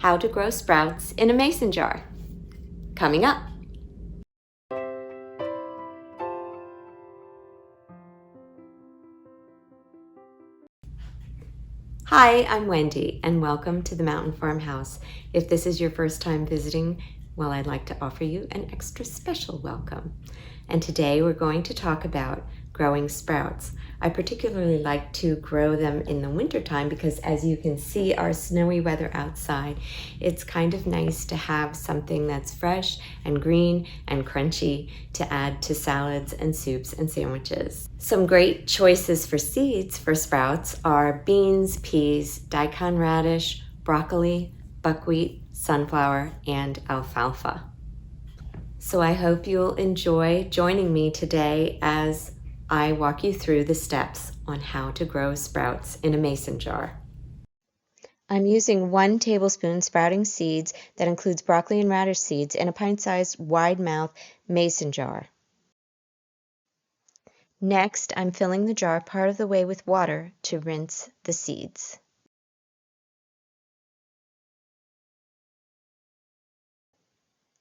How to grow sprouts in a mason jar. Coming up. Hi, I'm Wendy, and welcome to the Mountain Farmhouse. If this is your first time visiting, well, I'd like to offer you an extra special welcome. And today we're going to talk about growing sprouts. I particularly like to grow them in the wintertime because, as you can see our snowy weather outside, it's kind of nice to have something that's fresh and green and crunchy to add to salads and soups and sandwiches. Some great choices for seeds for sprouts are beans, peas, daikon radish, broccoli, buckwheat, sunflower, and alfalfa. So I hope you'll enjoy joining me today as I walk you through the steps on how to grow sprouts in a mason jar. I'm using 1 tablespoon sprouting seeds that includes broccoli and radish seeds in a pint-sized wide-mouth mason jar. Next, I'm filling the jar part of the way with water to rinse the seeds.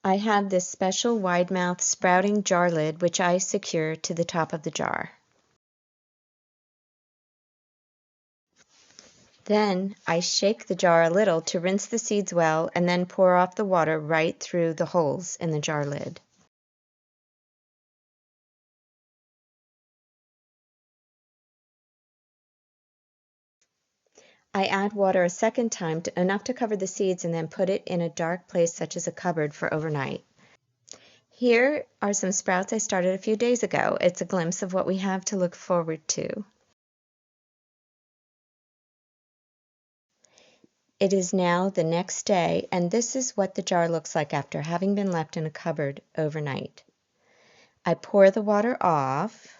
I have this special wide-mouth sprouting jar lid which I secure to the top of the jar. Then I shake the jar a little to rinse the seeds well and then pour off the water right through the holes in the jar lid. I add water a second time, enough to cover the seeds, and then put it in a dark place such as a cupboard for overnight. Here are some sprouts I started a few days ago. It's a glimpse of what we have to look forward to. It is now the next day, and this is what the jar looks like after having been left in a cupboard overnight. I pour the water off,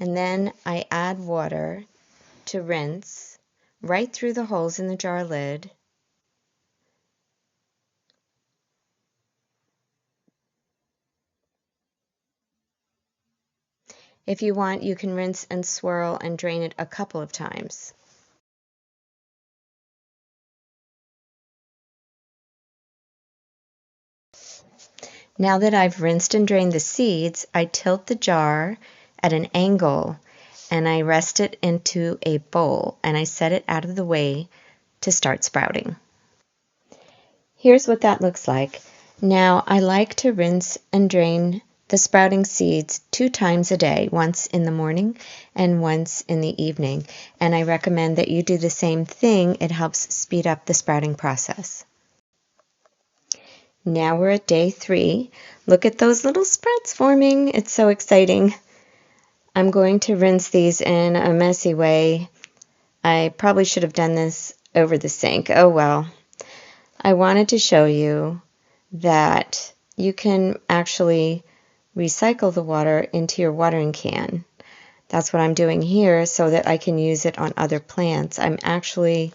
and then I add water to rinse right through the holes in the jar lid. If you want, you can rinse and swirl and drain it a couple of times. Now that I've rinsed and drained the seeds, I tilt the jar at an angle and I rest it into a bowl and I set it out of the way to start sprouting. Here's what that looks like. Now I like to rinse and drain the sprouting seeds 2 times a day, once in the morning and once in the evening. And I recommend that you do the same thing. It helps speed up the sprouting process. Now we're at day 3. Look at those little sprouts forming. It's so exciting. I'm going to rinse these in a messy way. I probably should have done this over the sink. Oh well. I wanted to show you that you can actually recycle the water into your watering can. That's what I'm doing here so that I can use it on other plants. I'm actually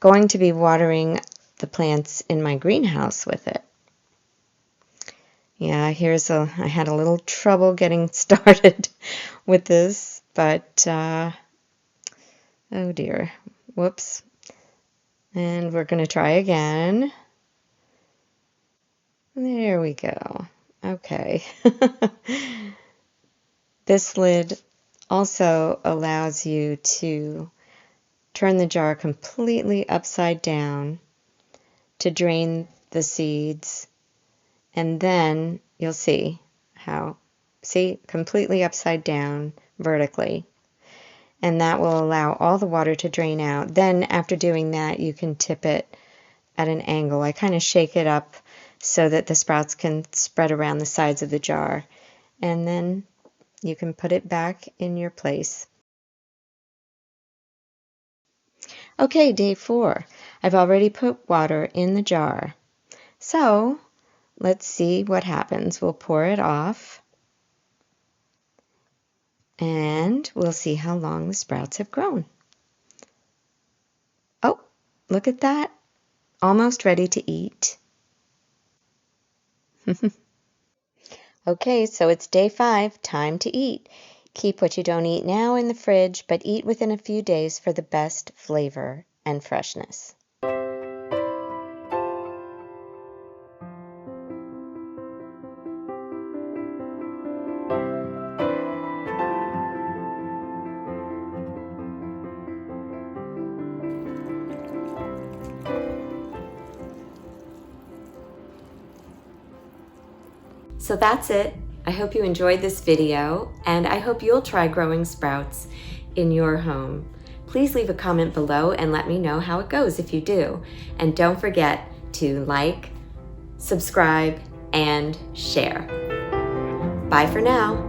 going to be watering the plants in my greenhouse with it. Yeah, I had a little trouble getting started with this, but oh dear, whoops. And we're going to try again. There we go. Okay. This lid also allows you to turn the jar completely upside down to drain the seeds, and then you'll see completely upside down vertically, and that will allow all the water to drain out. Then after doing that, you can tip it at an angle. I kind of shake it up so that the sprouts can spread around the sides of the jar, and then you can put it back in your place. Okay, day 4. I've already put water in the jar. So let's see what happens. We'll pour it off and we'll see how long the sprouts have grown. Oh, look at that. Almost ready to eat. Okay, so it's day 5, time to eat. Keep what you don't eat now in the fridge, but eat within a few days for the best flavor and freshness. So that's it. I hope you enjoyed this video, and I hope you'll try growing sprouts in your home. Please leave a comment below and let me know how it goes if you do. And don't forget to like, subscribe, and share. Bye for now.